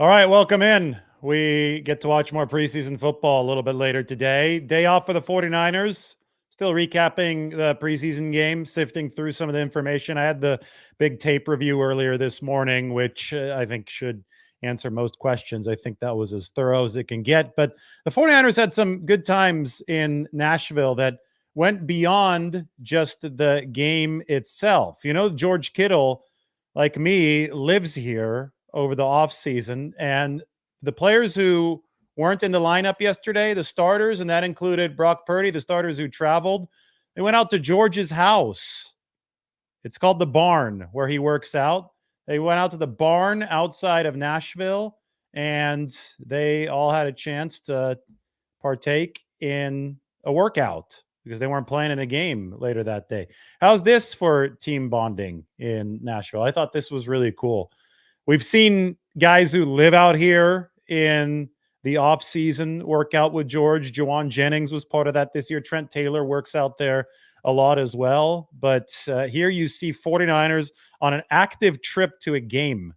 All right, welcome in. We get to watch more preseason football a little bit later today. Day off for the 49ers. Still recapping the preseason game, sifting through some of the information. I had the big tape review earlier this morning, which I think should answer most questions. I think that was as thorough as it can get. But the 49ers had some good times in Nashville that went beyond just the game itself. You know, George Kittle, like me, lives here over the offseason. And the players who weren't in the lineup yesterday, the starters, and that included Brock Purdy, the starters who traveled, they went out to George's house. It's called the Barn, where he works out. They went out to the barn outside of Nashville, and they all had a chance to partake in a workout because they weren't playing in a game later that day. How's this for team bonding in Nashville? I thought this was really cool. We've seen guys who live out here in the off-season work out with George. Juwan Jennings was part of that this year. Trent Taylor works out there a lot as well. But here you see 49ers on an active trip to a game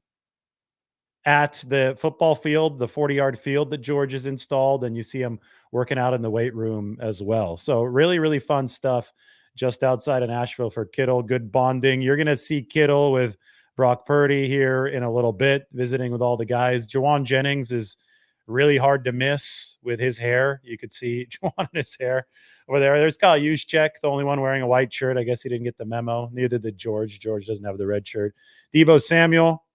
at the football field, the 40-yard field that George has installed, and you see him working out in the weight room as well. So really, really fun stuff just outside of Nashville for Kittle. Good bonding. You're going to see Kittle with Brock Purdy here in a little bit, visiting with all the guys. Juwan Jennings is really hard to miss with his hair. You could see Juwan in his hair over there. There's Kyle Juszczyk, the only one wearing a white shirt. I guess he didn't get the memo. Neither did George. George doesn't have the red shirt. Deebo Samuel,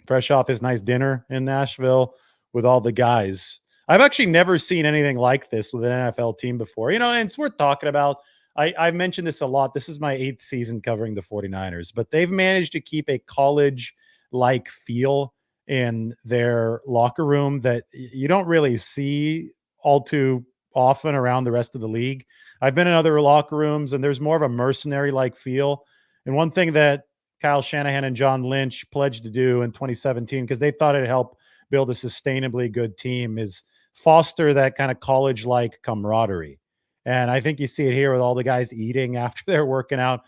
fresh off his nice dinner in Nashville with all the guys. I've actually never seen anything like this with an NFL team before. You know, and it's worth talking about. I've mentioned this a lot. This is my 8th season covering the 49ers, but they've managed to keep a college-like feel in their locker room that you don't really see all too often around the rest of the league. I've been in other locker rooms, and there's more of a mercenary-like feel. And one thing that Kyle Shanahan and John Lynch pledged to do in 2017, because they thought it'd help build a sustainably good team, is foster that kind of college-like camaraderie. And I think you see it here with all the guys eating after they're working out.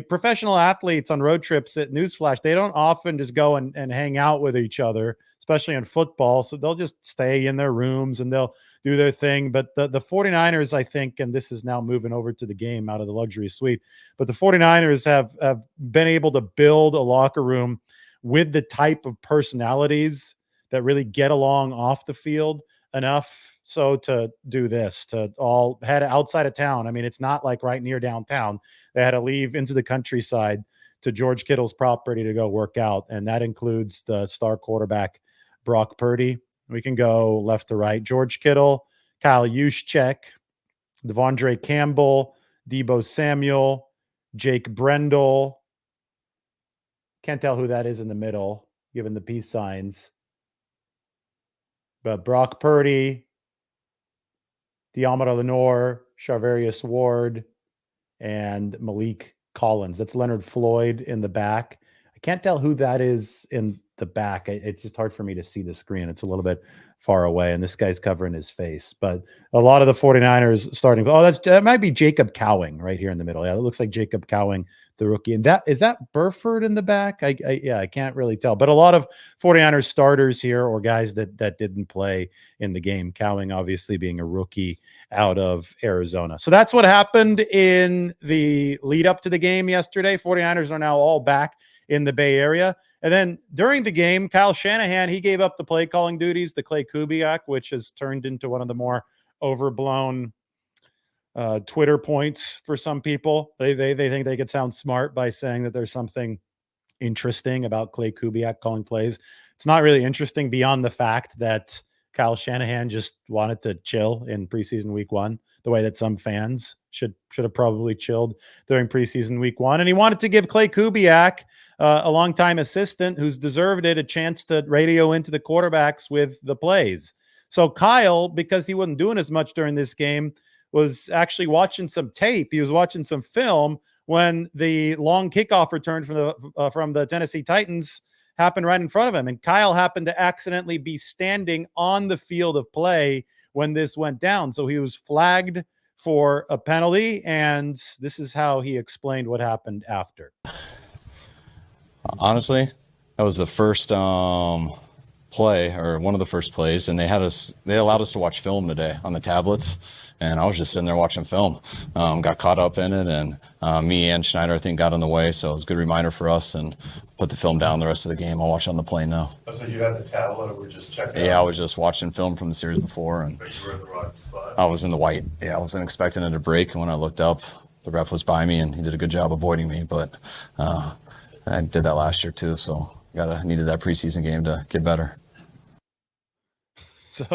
Professional athletes on road trips at Newsflash, they don't often just go and hang out with each other, especially in football. So they'll just stay in their rooms and they'll do their thing. But the 49ers, I think, and this is now moving over to the game out of the luxury suite, but the 49ers have been able to build a locker room with the type of personalities that really get along off the field enough so to do this, to all head outside of town. I mean, it's not like right near downtown. They had to leave into the countryside to George Kittle's property to go work out, and that includes the star quarterback, Brock Purdy. We can go left to right. George Kittle, Kyle Juszczyk, Devondre Campbell, Deebo Samuel, Jake Brendel. Can't tell who that is in the middle, given the peace signs. But Brock Purdy, Deommodore Lenoir, Charvarius Ward, and Malik Collins. That's Leonard Floyd in the back. I can't tell who that is in the back. It's just hard for me to see the screen. It's a little bit far away, and this guy's covering his face. But a lot of the 49ers starting. Oh, that might be Jacob Cowing right here in the middle. Yeah, it looks like Jacob Cowing, the rookie. And is that Burford in the back? I can't really tell. But a lot of 49ers starters here, or guys that didn't play in the game. Cowing obviously being a rookie out of Arizona. So that's what happened in the lead up to the game yesterday. 49ers are now all back in the Bay Area. And then during the game, Kyle Shanahan, he gave up the play calling duties to Clay Kubiak, which has turned into one of the more overblown Twitter points for some people. They think they could sound smart by saying that there's something interesting about Clay Kubiak calling plays. It's not really interesting beyond the fact that Kyle Shanahan just wanted to chill in preseason week 1, the way that some fans should have probably chilled during preseason week 1. And he wanted to give Clay Kubiak, a longtime assistant who's deserved it, a chance to radio into the quarterbacks with the plays. So Kyle, because he wasn't doing as much during this game, was actually watching some tape. He was watching some film when the long kickoff return from the Tennessee Titans happened right in front of him. And Kyle happened to accidentally be standing on the field of play when this went down. So he was flagged for a penalty, and this is how he explained what happened after. Honestly, that was the first play, or one of the first plays, and they allowed us to watch film today on the tablets, and I was just sitting there watching film. Got caught up in it, and me and Schneider, I think, got in the way, so it was a good reminder for us, and put the film down the rest of the game. I'll watch on the plane now. So you had the tablet, or were just checking? Yeah, I was just watching film from the series before, and But you were in the wrong spot. I was in the white. Yeah, I wasn't expecting it to break, and when I looked up, the ref was by me, and he did a good job avoiding me, but I did that last year too, so needed that preseason game to get better. So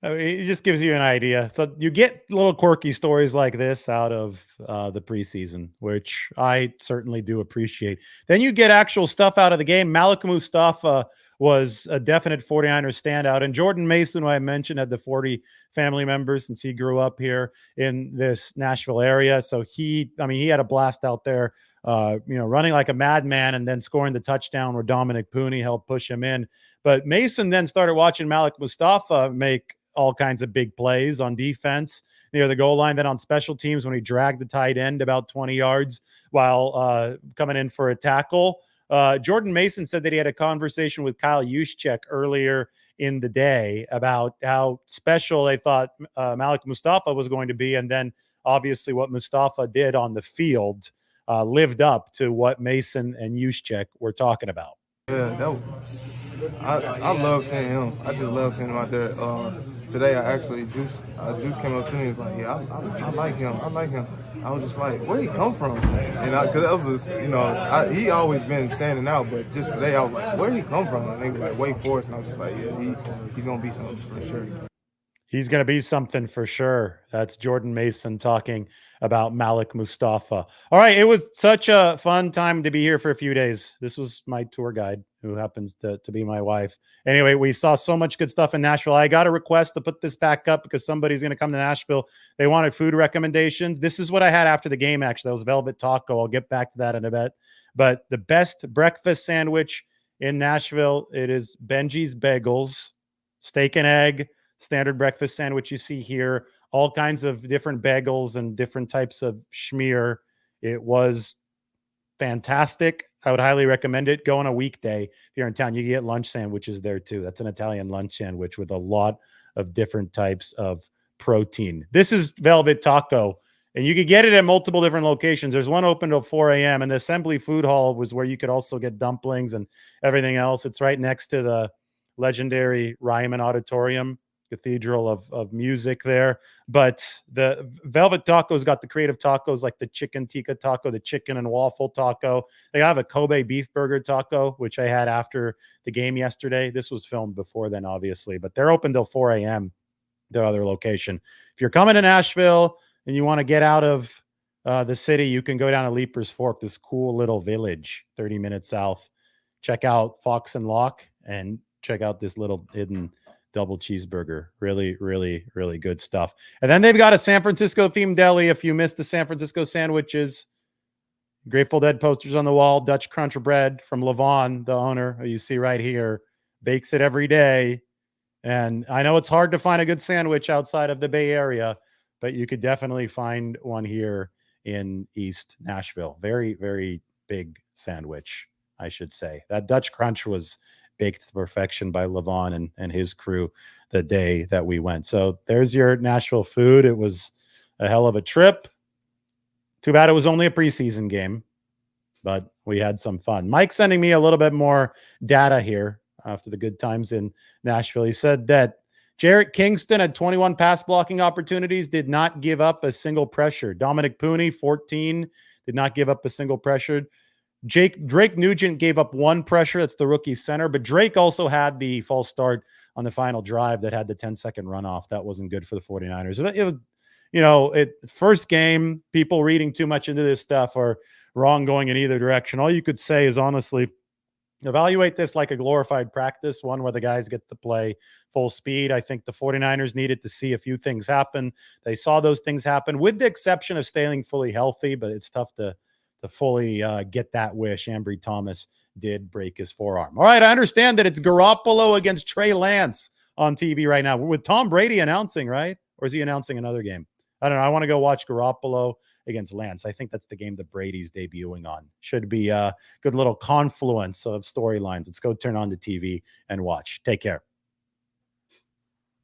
I mean, it just gives you an idea. So you get little quirky stories like this out of the preseason, which I certainly do appreciate. Then you get actual stuff out of the game. Malik Mustafa was a definite 49ers standout. And Jordan Mason, who I mentioned, had the 40 family members since he grew up here in this Nashville area. So he had a blast out there, running like a madman and then scoring the touchdown where Dominic Pooney helped push him in. But Mason then started watching Malik Mustafa make all kinds of big plays on defense near the goal line, then on special teams when he dragged the tight end about 20 yards while coming in for a tackle. Jordan Mason said that he had a conversation with Kyle Juszczyk earlier in the day about how special they thought Malik Mustafa was going to be, and then obviously what Mustafa did on the field lived up to what Mason and Juszczyk were talking about. Yeah, I love seeing him. I just love seeing him out there. Today, Juice came up to me and was like, "Yeah, I like him. I like him." I was just like, "Where he come from?" And because that was, he always been standing out, but just today I was like, "Where he come from?" And they was like, "Wake Forest," and I was just like, "Yeah, he's gonna be something for sure." He's going to be something for sure. That's Jordan Mason talking about Malik Mustafa. All right. It was such a fun time to be here for a few days. This was my tour guide, who happens to be my wife. Anyway, we saw so much good stuff in Nashville. I got a request to put this back up because somebody's going to come to Nashville. They wanted food recommendations. This is what I had after the game, actually. That was Velvet Taco. I'll get back to that in a bit. But the best breakfast sandwich in Nashville, it is Benji's Bagels, steak and egg, standard breakfast sandwich you see here, all kinds of different bagels and different types of schmear. It was fantastic. I would highly recommend it. Go on a weekday. If you're in town, you can get lunch sandwiches there too. That's an Italian lunch sandwich with a lot of different types of protein. This is Velvet Taco, and you could get it at multiple different locations. There's one open till 4 a.m. and the Assembly Food Hall was where you could also get dumplings and everything else. It's right next to the legendary Ryman Auditorium, Cathedral of music there. But the Velvet Taco's got the creative tacos like the chicken tikka taco, the chicken and waffle taco. They have a Kobe beef burger taco, which I had after the game yesterday. This was filmed before then, obviously, but they're open till 4 a.m. their other location. If you're coming to Nashville and you want to get out of the city, you can go down to Leaper's Fork, this cool little village 30 minutes south. Check out Fox and Lock and check out this little hidden double cheeseburger. Really, really, really good stuff. And then they've got a San Francisco themed deli. If you missed the San Francisco sandwiches, Grateful Dead posters on the wall, Dutch Crunch bread from Levon, the owner, who you see right here, bakes it every day. And I know it's hard to find a good sandwich outside of the Bay Area, but you could definitely find one here in East Nashville. Very, very big sandwich, I should say. That Dutch Crunch was baked to perfection by Levon and his crew the day that we went. So there's your Nashville food. It was a hell of a trip. Too bad it was only a preseason game, but we had some fun. Mike's sending me a little bit more data here after the good times in Nashville. He said that Jarrett Kingston had 21 pass blocking opportunities, did not give up a single pressure. Dominic Pooney, 14, did not give up a single pressure. Drake Nugent gave up one pressure. That's the rookie center. But Drake also had the false start on the final drive that had the 10-second runoff. That wasn't good for the 49ers. It was, first game, people reading too much into this stuff are wrong going in either direction. All you could say is honestly, evaluate this like a glorified practice, one where the guys get to play full speed. I think the 49ers needed to see a few things happen. They saw those things happen with the exception of staying fully healthy, but it's tough to fully get that wish. Ambry Thomas did break his forearm. All right, I understand that it's Garoppolo against Trey Lance on TV right now with Tom Brady announcing, right? Or is he announcing another game? I don't know. I want to go watch Garoppolo against Lance. I think that's the game that Brady's debuting on. Should be a good little confluence of storylines. Let's go turn on the TV and watch. Take care.